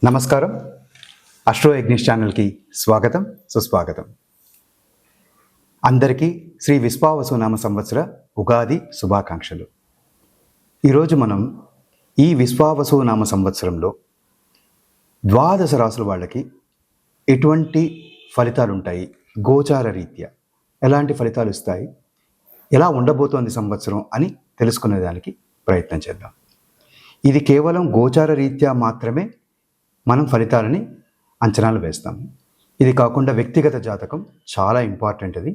నమస్కారం. అస్ట్రో యజ్ఞేష్ ఛానల్కి స్వాగతం, సుస్వాగతం. అందరికీ శ్రీ విశ్వావసునామ సంవత్సర ఉగాది శుభాకాంక్షలు. ఈరోజు మనం ఈ విశ్వావసునామ సంవత్సరంలో ద్వాదశ రాసుల వాళ్ళకి ఎటువంటి ఫలితాలు ఉంటాయి, గోచార రీత్యా ఎలాంటి ఫలితాలు ఇస్తాయి, ఎలా ఉండబోతోంది సంవత్సరం అని తెలుసుకునేదానికి ప్రయత్నం చేద్దాం. ఇది కేవలం గోచార రీత్యా మాత్రమే మనం ఫలితాలని అంచనాలు వేస్తాము. ఇది కాకుండా వ్యక్తిగత జాతకం చాలా ఇంపార్టెంట్. అది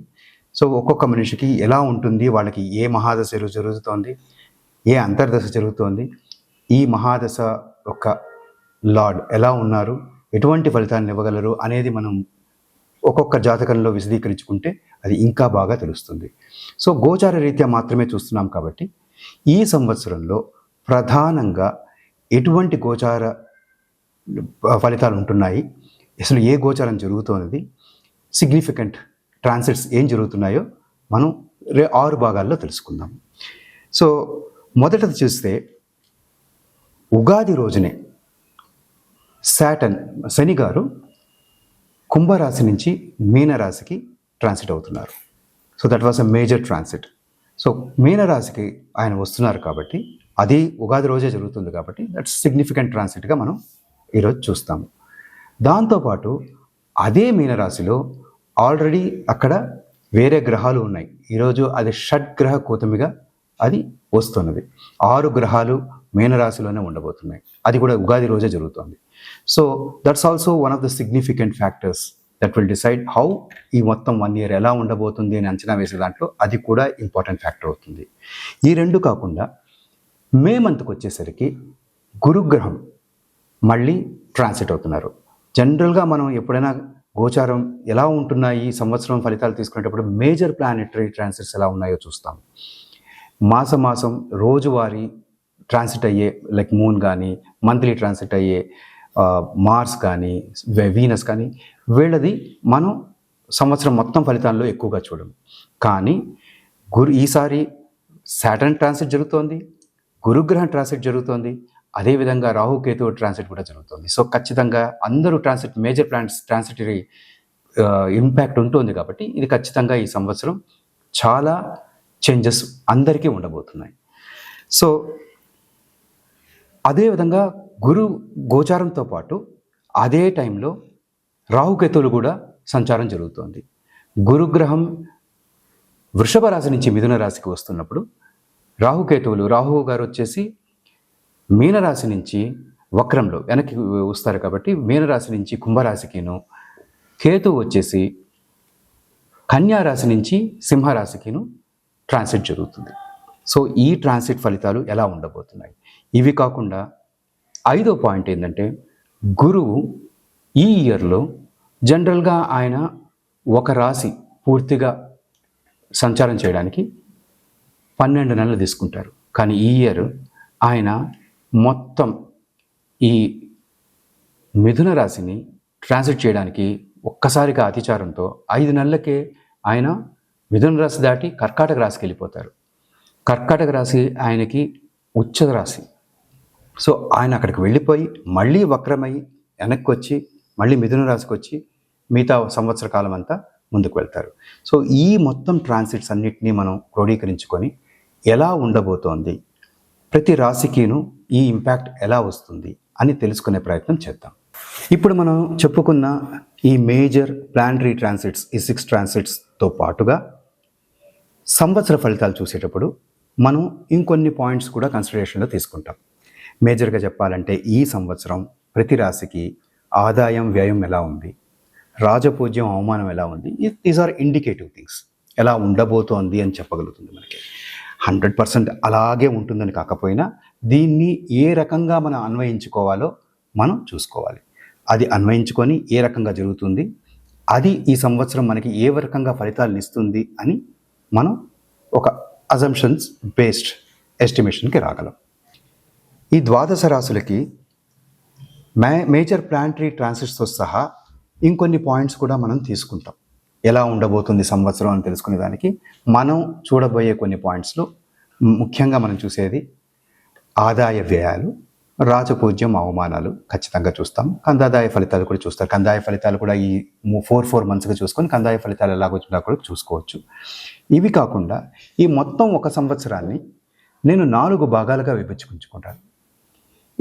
సో ఒక్కొక్క మనిషికి ఎలా ఉంటుంది, వాళ్ళకి ఏ మహాదశ జరుగుతోంది, ఏ అంతర్దశ జరుగుతోంది, ఈ మహాదశ యొక్క లార్డ్ ఎలా ఉన్నారు, ఎటువంటి ఫలితాన్ని ఇవ్వగలరు అనేది మనం ఒక్కొక్క జాతకంలో విశదీకరించుకుంటే అది ఇంకా బాగా తెలుస్తుంది. సో గోచార రీత్యా మాత్రమే చూస్తున్నాం కాబట్టి ఈ సంవత్సరంలో ప్రధానంగా ఎటువంటి గోచార ఫలితాలు ఉంటున్నాయి, అసలు ఏ గోచారం జరుగుతున్నది, సిగ్నిఫికెంట్ ట్రాన్సిట్స్ ఏం జరుగుతున్నాయో మనం 6 భాగాల్లో తెలుసుకుందాం. సో మొదటది చూస్తే ఉగాది రోజునే శని గారు కుంభరాశి నుంచి మీనరాశికి ట్రాన్సిట్ అవుతున్నారు. So that was a major transit. So మీనరాశికి ఆయన వస్తున్నారు కాబట్టి అది ఉగాది రోజే జరుగుతుంది కాబట్టి దట్స్ సిగ్నిఫికెంట్ ట్రాన్సిట్గా మనం ఈరోజు చూస్తాము. దాంతోపాటు అదే మీనరాశిలో ఆల్రెడీ అక్కడ వేరే గ్రహాలు ఉన్నాయి. ఈరోజు అది షడ్గ్రహ కూటమిగా అది వస్తున్నది. 6 గ్రహాలు మీనరాశిలోనే ఉండబోతున్నాయి. అది కూడా ఉగాది రోజే జరుగుతుంది. So that's also one of the significant factors that will decide how ఈ మొత్తం 1 year ఎలా ఉండబోతుంది అని అంచనా వేసే దాంట్లో అది కూడా ఇంపార్టెంట్ ఫ్యాక్టర్ అవుతుంది. ఈ రెండు కాకుండా మే మంత్కి వచ్చేసరికి గురుగ్రహం మళ్ళీ ట్రాన్సిట్ అవుతున్నారు. జనరల్గా మనం ఎప్పుడైనా గోచారం ఎలా ఉంటున్నాయి ఈ సంవత్సరం ఫలితాలు తీసుకునేటప్పుడు మేజర్ ప్లానెటరీ ట్రాన్సిట్స్ ఎలా ఉన్నాయో చూస్తాం. మాసం రోజువారీ ట్రాన్సిట్ అయ్యే లైక్ మూన్ కానీ, మంత్లీ ట్రాన్సిట్ అయ్యే మార్స్ కానీ, వీనస్ కానీ, వీళ్ళది మనం సంవత్సరం మొత్తం ఫలితాల్లో ఎక్కువగా చూడము. కానీ ఈసారి సాటర్న్ ట్రాన్సిట్ జరుగుతోంది, గురుగ్రహం ట్రాన్సిట్ జరుగుతోంది, అదేవిధంగా రాహుకేతు ట్రాన్సిట్ కూడా జరుగుతుంది. సో ఖచ్చితంగా అందరూ మేజర్ ప్లానెట్స్ ట్రాన్సిటరీ ఇంపాక్ట్ ఉంటుంది కాబట్టి ఇది ఖచ్చితంగా ఈ సంవత్సరం చాలా చేంజెస్ అందరికీ ఉండబోతున్నాయి. సో అదేవిధంగా గురు గోచారంతో పాటు అదే టైంలో రాహుకేతువులు కూడా సంచారం జరుగుతోంది. గురుగ్రహం వృషభ రాశి నుంచి మిథున రాశికి వస్తున్నప్పుడు రాహు గారు వచ్చేసి మీనరాశి నుంచి వక్రంలో వెనక్కి వస్తారు కాబట్టి మీనరాశి నుంచి కుంభరాశికిను, కేతు వచ్చేసి కన్యారాశి నుంచి సింహరాశికిను ట్రాన్సిట్ జరుగుతుంది. సో ఈ ట్రాన్సిట్ ఫలితాలు ఎలా ఉండబోతున్నాయి. ఇవి కాకుండా 5వ పాయింట్ ఏంటంటే గురువు ఈ ఇయర్లో జనరల్గా ఆయన ఒక రాశి పూర్తిగా సంచారం చేయడానికి 12 నెలలు తీసుకుంటారు. కానీ ఈ ఇయర్ ఆయన మొత్తం ఈ మిథున రాశిని ట్రాన్సిట్ చేయడానికి ఒక్కసారిగా అతిచారంతో 5 నెలలకే ఆయన మిథున రాశి దాటి కర్కాటక రాశికి వెళ్ళిపోతారు. కర్కాటక రాశి ఆయనకి ఉచ్చ రాశి. సో ఆయన అక్కడికి వెళ్ళిపోయి మళ్ళీ వక్రమై వెనక్కి వచ్చి మళ్ళీ మిథున రాశికి వచ్చి మిగతా సంవత్సర కాలం అంతా ముందుకు వెళ్తారు. సో ఈ మొత్తం ట్రాన్సిట్స్ అన్నిటినీ మనం క్రోడీకరించుకొని ఎలా ఉండబోతోంది, ప్రతి రాశికిను ఈ ఇంపాక్ట్ ఎలా వస్తుంది అని తెలుసుకునే ప్రయత్నం చేద్దాం. ఇప్పుడు మనం చెప్పుకున్న ఈ మేజర్ ప్లానటరీ ట్రాన్సిట్స్, ఈ 6 ట్రాన్సిట్స్తో పాటుగా సంవత్సర ఫలితాలు చూసేటప్పుడు మనం ఇంకొన్ని పాయింట్స్ కూడా కన్సిడరేషన్లో తీసుకుంటాం. మేజర్గా చెప్పాలంటే ఈ సంవత్సరం ప్రతి రాశికి ఆదాయం వ్యయం ఎలా ఉంది, రాజపూజ్యం అవమానం ఎలా ఉంది, దీస్ ఆర్ ఇండికేటివ్ థింగ్స్. ఎలా ఉండబోతోంది అని చెప్పగలుగుతుంది మనకి. 100% అలాగే ఉంటుందని కాకపోయినా దీన్ని ఏ రకంగా మనం అన్వయించుకోవాలో మనం చూసుకోవాలి. అది అన్వయించుకొని ఏ రకంగా జరుగుతుంది, అది ఈ సంవత్సరం మనకి ఏ రకంగా ఫలితాలను ఇస్తుంది అని మనం ఒక అజంప్షన్స్ బేస్డ్ ఎస్టిమేషన్కి రాగలం. ఈ ద్వాదశ రాశులకి మేజర్ ప్లానటరీ ట్రాన్సిట్స్తో సహా ఇంకొన్ని పాయింట్స్ కూడా మనం తీసుకుంటాం. ఎలా ఉండబోతుంది సంవత్సరం అని తెలుసుకునే దానికి మనం చూడబోయే కొన్ని పాయింట్స్లో ముఖ్యంగా మనం చూసేది ఆదాయ వ్యయాలు, రాజపూజ్యం, అవమానాలు ఖచ్చితంగా చూస్తాం. కందాదాయ ఫలితాలు కూడా చూస్తారు. కందాయ ఫలితాలు కూడా ఈ 4 మంత్స్గా చూసుకొని కందాయ ఫలితాలు ఎలాగొచ్చినా కూడా చూసుకోవచ్చు. ఇవి కాకుండా ఈ మొత్తం ఒక సంవత్సరాన్ని నేను 4 భాగాలుగా విభజించుకుంటాను.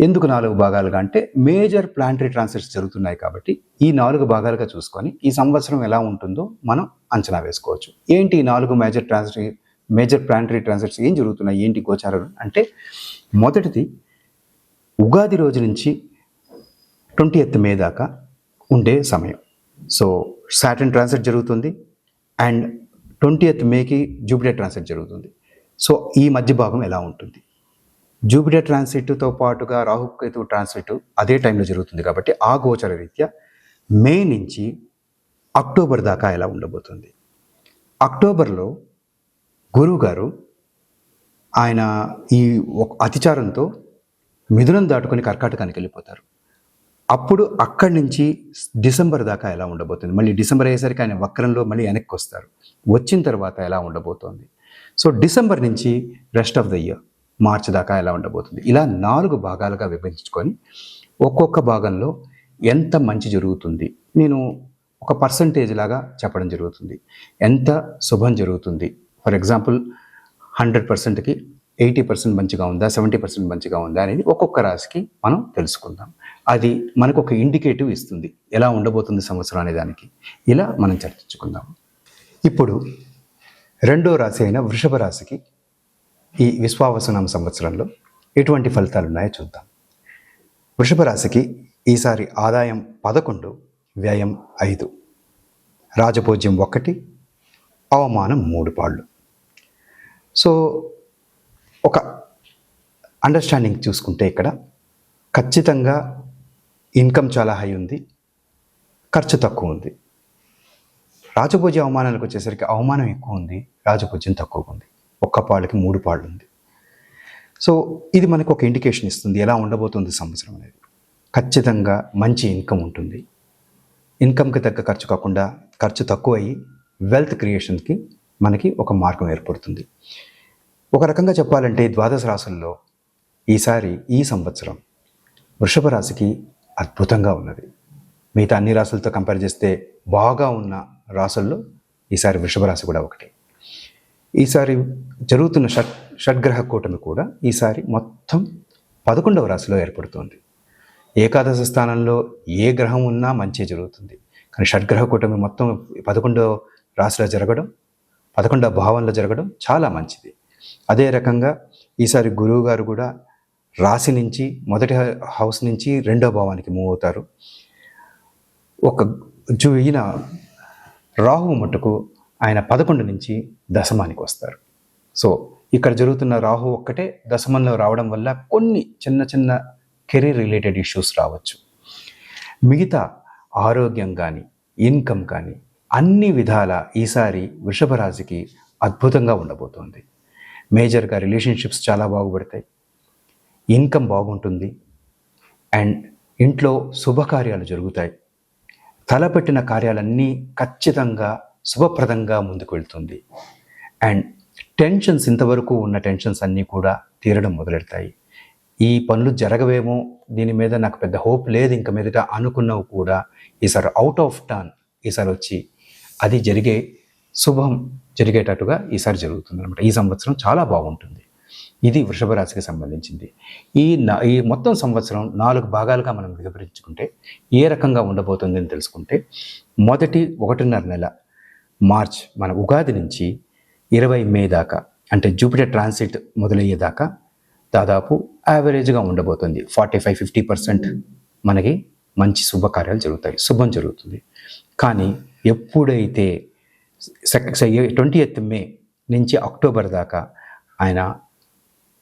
ఎందుకు 4 భాగాలుగా అంటే మేజర్ ప్లానటరీ ట్రాన్సిట్స్ జరుగుతున్నాయి కాబట్టి ఈ 4 భాగాలుగా చూసుకొని ఈ సంవత్సరం ఎలా ఉంటుందో మనం అంచనా వేసుకోవచ్చు. ఏంటి ఈ 4 మేజర్ ప్లానటరీ ట్రాన్సిట్స్ ఏం జరుగుతున్నాయి, ఏంటి గోచారాలు అంటే, మొదటిది ఉగాది రోజు నుంచి 20th మే దాకా ఉండే సమయం. సో సాటర్న్ ట్రాన్సిట్ జరుగుతుంది అండ్ 20th మేకి జూపిటర్ ట్రాన్సిట్ జరుగుతుంది. సో ఈ మధ్య భాగం ఎలా ఉంటుంది? జూపిటర్ ట్రాన్సిట్తో పాటుగా రాహుకేతు ట్రాన్సిట్ అదే టైంలో జరుగుతుంది కాబట్టి ఆ గోచర రీత్యా మే నుంచి అక్టోబర్ దాకా ఎలా ఉండబోతుంది. అక్టోబర్లో గురువు గారు ఆయన ఈ అతిచారంతో మిథునం దాటుకొని కర్కాటకానికి వెళ్ళిపోతారు. అప్పుడు అక్కడి నుంచి డిసెంబర్ దాకా ఎలా ఉండబోతుంది, మళ్ళీ డిసెంబర్ అయ్యేసరికి ఆయన వక్రంలో మళ్ళీ వెనక్కి వస్తారు. వచ్చిన తర్వాత ఎలా ఉండబోతోంది, సో డిసెంబర్ నుంచి రెస్ట్ ఆఫ్ ద ఇయర్ మార్చి దాకా ఎలా ఉండబోతుంది, ఇలా 4 భాగాలుగా విభజించుకొని ఒక్కొక్క భాగంలో ఎంత మంచి జరుగుతుంది నేను ఒక పర్సంటేజ్ లాగా చెప్పడం జరుగుతుంది. ఎంత శుభం జరుగుతుంది, ఫర్ ఎగ్జాంపుల్ 100%కి 80% మంచిగా ఉందా, 70% మంచిగా ఉందా అనేది ఒక్కొక్క రాశికి మనం తెలుసుకుందాం. అది మనకు ఒక ఇండికేటివ్ ఇస్తుంది ఎలా ఉండబోతుంది సంవత్సరం అనే దానికి. ఇలా మనం చర్చించుకుందాం. ఇప్పుడు 2వ రాశి అయిన వృషభ రాశికి ఈ విశ్వావసునామ సంవత్సరంలో ఎటువంటి ఫలితాలు ఉన్నాయో చూద్దాం. వృషభ రాశికి ఈసారి ఆదాయం 11, వ్యయం 5, రాజపూజ్యం 1, అవమానం 3 పాళ్ళు. సో ఒక అండర్స్టాండింగ్ చూసుకుంటే ఇక్కడ ఖచ్చితంగా ఇన్కమ్ చాలా హై ఉంది, ఖర్చు తక్కువ ఉంది. రాజపూజ్య అవమానాలకు వచ్చేసరికి అవమానం ఎక్కువ ఉంది, రాజపూజ్యం తక్కువగా ఉంది. 1 పాళ్ళకి 3 పాళ్ళు ఉంది. సో ఇది మనకు ఒక ఇండికేషన్ ఇస్తుంది ఎలా ఉండబోతుంది సంవత్సరం అనేది. ఖచ్చితంగా మంచి ఇన్కమ్ ఉంటుంది. ఇన్కమ్కి తగ్గ ఖర్చు కాకుండా ఖర్చు తక్కువ అయ్యి వెల్త్ క్రియేషన్కి మనకి ఒక మార్గం ఏర్పడుతుంది. ఒక రకంగా చెప్పాలంటే ద్వాదశ రాశుల్లో ఈసారి ఈ సంవత్సరం వృషభ రాశికి అద్భుతంగా ఉన్నది. మిగతా అన్ని రాశులతో కంపేర్ చేస్తే బాగా ఉన్న రాశుల్లో ఈసారి వృషభ రాశి కూడా ఒకటి. ఈసారి జరుగుతున్న షడ్గ్రహ కూటమి కూడా ఈసారి మొత్తం 11వ రాశిలో ఏర్పడుతుంది. ఏకాదశ స్థానంలో ఏ గ్రహం ఉన్నా మంచి జరుగుతుంది, కానీ షడ్గ్రహ కూటమి మొత్తం 11వ రాశిలో జరగడం, 11వ భావంలో జరగడం చాలా మంచిది. అదే రకంగా ఈసారి గురువు గారు కూడా రాశి నుంచి మొదటి హౌస్ నుంచి 2వ భావానికి మూవ్ అవుతారు. ఈయన రాహువు మట్టుకు ఆయన 11 నుంచి దశమానికి వస్తారు. సో ఇక్కడ జరుగుతున్న రాహు ఒక్కటే దశమంలో రావడం వల్ల కొన్ని చిన్న చిన్న కెరీర్ రిలేటెడ్ ఇష్యూస్ రావచ్చు. మిగతా ఆరోగ్యం కానీ ఇన్కమ్ కానీ అన్ని విధాల ఈసారి వృషభ రాశికి అద్భుతంగా ఉండబోతోంది. మేజర్గా రిలేషన్షిప్స్ చాలా బాగుపడతాయి, ఇన్కమ్ బాగుంటుంది అండ్ ఇంట్లో శుభకార్యాలు జరుగుతాయి. తలపెట్టిన కార్యాలన్నీ ఖచ్చితంగా శుభప్రదంగా ముందుకు వెళ్తుంది అండ్ టెన్షన్స్, ఇంతవరకు ఉన్న టెన్షన్స్ అన్నీ కూడా తీరడం మొదలెడతాయి. ఈ పనులు జరగవేమో, దీని మీద నాకు పెద్ద హోప్ లేదు ఇంక మీదట అనుకున్నవి కూడా ఈసారి అవుట్ ఆఫ్ టర్న్ ఈసారి వచ్చి అది శుభం జరిగేటట్టుగా ఈసారి జరుగుతుంది అనమాట. ఈ సంవత్సరం చాలా బాగుంటుంది. ఇది వృషభ రాశికి సంబంధించింది. ఈ మొత్తం సంవత్సరం 4 భాగాలుగా మనం వివరించుకుంటే ఏ రకంగా ఉండబోతుంది అని తెలుసుకుంటే, మొదటి 1.5 నెల మార్చ్ మన ఉగాది నుంచి 20 మే దాకా, అంటే జూపిటర్ ట్రాన్సిట్ మొదలయ్యేదాకా దాదాపు యావరేజ్గా ఉండబోతుంది. 45-50% మనకి మంచి శుభకార్యాలు జరుగుతాయి, శుభం జరుగుతుంది. కానీ ఎప్పుడైతే 20th మే నుంచి అక్టోబర్ దాకా ఆయన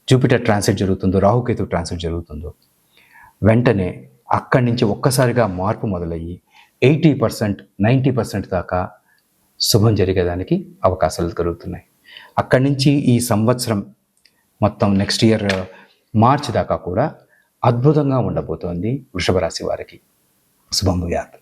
జూపిటర్ ట్రాన్సిట్ జరుగుతుందో, రాహుకేతు ట్రాన్సిట్ జరుగుతుందో, వెంటనే అక్కడి నుంచి ఒక్కసారిగా మార్పు మొదలయ్యి 80%-90% దాకా శుభం జరిగేదానికి అవకాశాలు కలుగుతున్నాయి. అక్కడి నుంచి ఈ సంవత్సరం మొత్తం నెక్స్ట్ ఇయర్ మార్చి దాకా కూడా అద్భుతంగా ఉండబోతోంది వృషభ రాశి వారికి. శుభం భూయాత్.